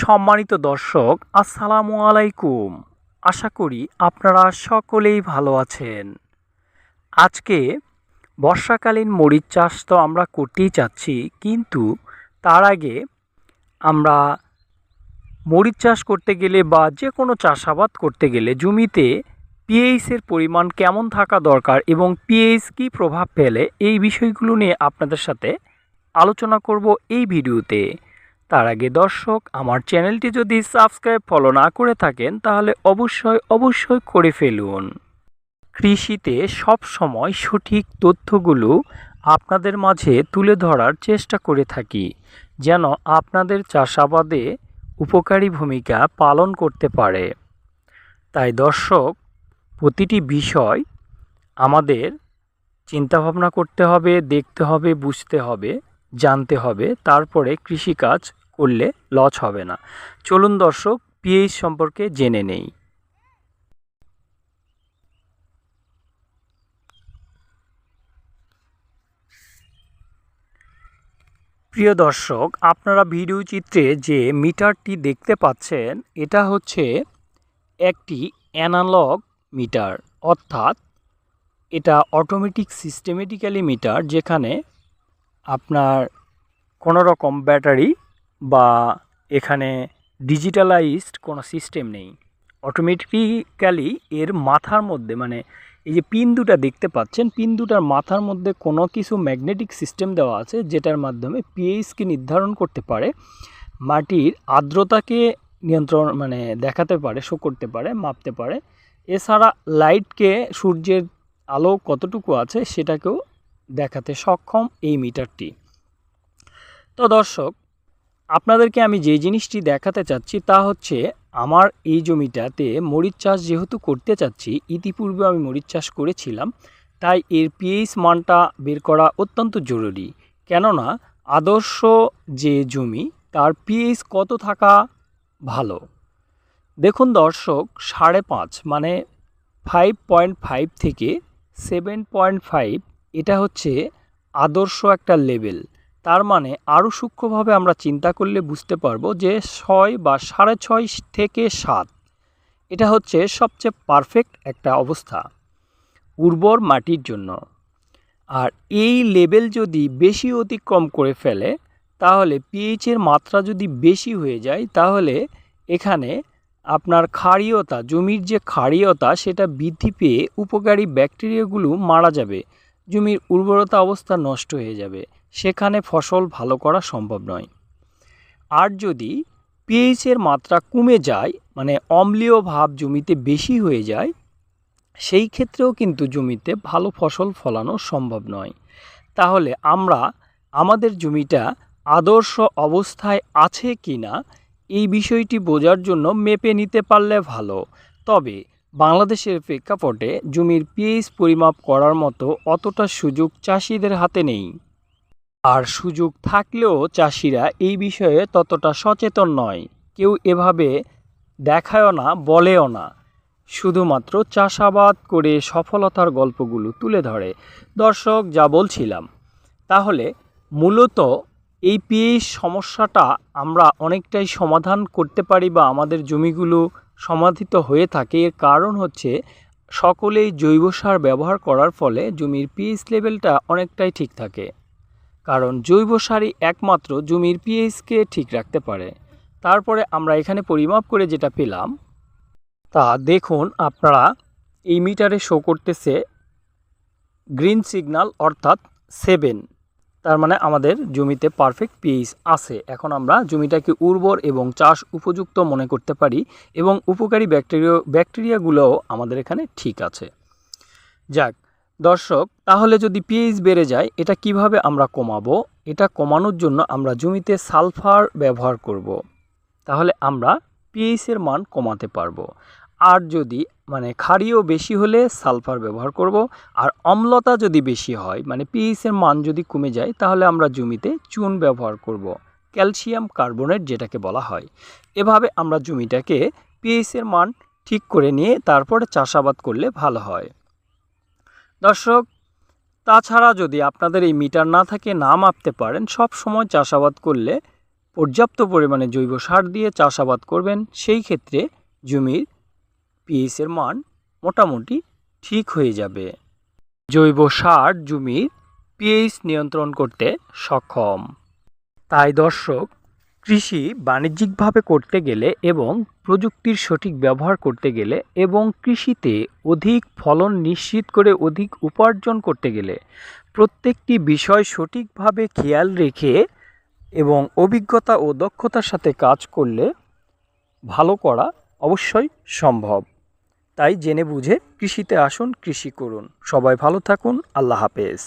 সম্মানিত দর্শক, আসসালামু আলাইকুম। আশা করি আপনারা সকলেই ভালো আছেন। আজকে বর্ষাকালীন মরিচ চাষ তো আমরা করতেই চাচ্ছি, কিন্তু তার আগে আমরা মরিচ চাষ করতে গেলে বা যে কোনো চাষাবাদ করতে গেলে জমিতে পিএইচের পরিমাণ কেমন থাকা দরকার এবং পিএইচ কী প্রভাব ফেলে এই বিষয়গুলো নিয়ে আপনাদের সাথে আলোচনা করব এই ভিডিওতে। তার আগে দর্শক, আমার চ্যানেলটি যদি সাবস্ক্রাইব ফলো না করে থাকেন তাহলে অবশ্যই করে ফেলুন। কৃষিতে সব সময় সঠিক তথ্যগুলো আপনাদের মাঝে তুলে ধরার চেষ্টা করে থাকি, যেন আপনাদের চাষাবাদে উপকারী ভূমিকা পালন করতে পারে। তাই দর্শক, প্রতিটি বিষয় আমাদের চিন্তাভাবনা করতে হবে, দেখতে হবে, বুঝতে হবে, জানতে হবে, তারপরে কৃষিকাজ করলে লস হবে না। চলুন দর্শক, পিএইচ সম্পর্কে জেনে নেই। প্রিয় দর্শক, আপনারা ভিডিও চিত্রে যে মিটারটি দেখতে পাচ্ছেন, এটা হচ্ছে একটি অ্যানালগ মিটার, অর্থাৎ এটা অটোমেটিক সিস্টেমেটিক্যালি মিটার, যেখানে আপনার কোনো রকম ব্যাটারি বা এখানে ডিজিটালাইজড কোনো সিস্টেম নেই। অটোমেটিক্যালি এর মাথার মধ্যে, মানে এই যে পিন দুটা দেখতে পাচ্ছেন, পিন দুটার মাথার মধ্যে কোনো কিছু ম্যাগনেটিক সিস্টেম দেওয়া আছে, যেটার মাধ্যমে পিএইচকে নির্ধারণ করতে পারে, মাটির আর্দ্রতাকে নিয়ন্ত্রণ মানে দেখাতে পারে, শো করতে পারে, মাপতে পারে। এছাড়া লাইটকে, সূর্যের আলো কতটুকু আছে সেটাকেও দেখাতে সক্ষম এই মিটারটি। তো দর্শক, আপনাদেরকে আমি যে জিনিসটি দেখাতে চাচ্ছি তা হচ্ছে, আমার এই জমিটাতে মরিচ চাষ যেহেতু করতে চাচ্ছি, ইতিপূর্বে আমি মরিচ চাষ করেছিলাম, তাই এর পিএইচ মানটা বের করা অত্যন্ত জরুরি। কেননা আদর্শ যে জমি, তার পিএইচ কত থাকা ভালো। দেখুন দর্শক, 5.5 মানে 5.5 থেকে 7.5, এটা হচ্ছে আদর্শ একটা লেভেল। তার মানে আরও সূক্ষ্মভাবে আমরা চিন্তা করলে বুঝতে পারবো যে 6 বা 6.5 থেকে 7, এটা হচ্ছে সবচেয়ে পারফেক্ট একটা অবস্থা উর্বর মাটির জন্য। আর এই লেভেল যদি বেশি অতিক্রম করে ফেলে, তাহলে পিএইচের মাত্রা যদি বেশি হয়ে যায়, তাহলে এখানে আপনার ক্ষারীয়তা, জমির যে ক্ষারীয়তা, সেটা বৃদ্ধি পেয়ে উপকারী ব্যাকটেরিয়াগুলো মারা যাবে, জমির উর্বরতা অবস্থা নষ্ট হয়ে যাবে, সেখানে ফসল ভালো করা সম্ভব নয়। আর যদি পিএইচের মাত্রা কমে যায়, মানে অম্লীয় ভাব জমিতে বেশি হয়ে যায়, সেই ক্ষেত্রেও কিন্তু জমিতে ভালো ফসল ফলানো সম্ভব নয়। তাহলে আমরা আমাদের জমিটা আদর্শ অবস্থায় আছে কি না, এই বিষয়টি বোঝার জন্য মেপে নিতে পারলে ভালো। তবে বাংলাদেশের প্রেক্ষাপটে জমির পিএইচ পরিমাপ করার মতো অতটা সুযোগ চাষিদের হাতে নেই। আর সুযোগ থাকলেও চাষিরা এই বিষয়ে ততটা সচেতন নয়। কেউ এভাবে দেখায়ও না, বলেও না, শুধুমাত্র চাষাবাদ করে সফলতার গল্পগুলো তুলে ধরে। দর্শক, যা বলছিলাম, তাহলে মূলত এই পিএইচ সমস্যাটা আমরা অনেকটাই সমাধান করতে পারি, বা আমাদের জমিগুলো সমাধিত হয়ে থাকে। এর কারণ হচ্ছে, সকলেই জৈব সার ব্যবহার করার ফলে জমির পিএইচ লেভেলটা অনেকটাই ঠিক থাকে। কারণ জৈব সারই একমাত্র জমির পিএইচকে ঠিক রাখতে পারে। তারপরে আমরা এখানে পরিমাপ করে যেটা পেলাম, তা দেখুন আপনারা, এই মিটারে শো করতেছে গ্রিন সিগন্যাল, অর্থাৎ 7। তার মানে আমাদের জমিতে পারফেক্ট পিএইচ আছে। এখন আমরা জমিটাকে উর্বর এবং চাষ উপযুক্ত মনে করতে পারি, এবং উপকারী ব্যাকটেরিয়াগুলোও আমাদের এখানে ঠিক আছে। যাক দর্শক, তাহলে যদি পিএইচ বেড়ে যায়, এটা কিভাবে আমরা কমাবো? এটা কমানোর জন্য আমরা জমিতে সালফার ব্যবহার করব। তাহলে আমরা পিএইচের মান কমাতে পারবো। আর যদি ক্ষারীয় বেশি হলে সালফার ব্যবহার করব। আর অম্লতা যদি বেশি হয়, মানে পিএইচের মান যদি কমে যায়, তাহলে আমরা জমিতে চুন ব্যবহার করব, ক্যালসিয়াম কার্বনেট যেটাকে বলা হয়। এভাবে আমরা জমিটাকে পিএইচের মান ঠিক করে নিয়ে তারপরে চাষাবাদ করলে ভালো হয়। দর্শক, তাছাড়া যদি আপনাদের এই মিটার না থাকে, না মাপতে পারেন, সব সময় চাষাবাদ করলে পর্যাপ্ত পরিমাণে জৈব সার দিয়ে চাষাবাদ করবেন, সেই ক্ষেত্রে জমির পিএইচের মান মোটামুটি ঠিক হয়ে যাবে। জৈব সার জমির পিএইচ নিয়ন্ত্রণ করতে সক্ষম। তাই দর্শক, কৃষি বাণিজ্যিকভাবে করতে গেলে এবং প্রযুক্তির সঠিক ব্যবহার করতে গেলে এবং কৃষিতে অধিক ফলন নিশ্চিত করে অধিক উপার্জন করতে গেলে প্রত্যেকটি বিষয় সঠিকভাবে খেয়াল রেখে এবং অভিজ্ঞতা ও দক্ষতার সাথে কাজ করলে ভালো করা অবশ্যই সম্ভব। তাই জেনে বুঝে কৃষিতে আসুন, কৃষি করুন। সবাই ভালো থাকুন। আল্লাহ হাফেজ।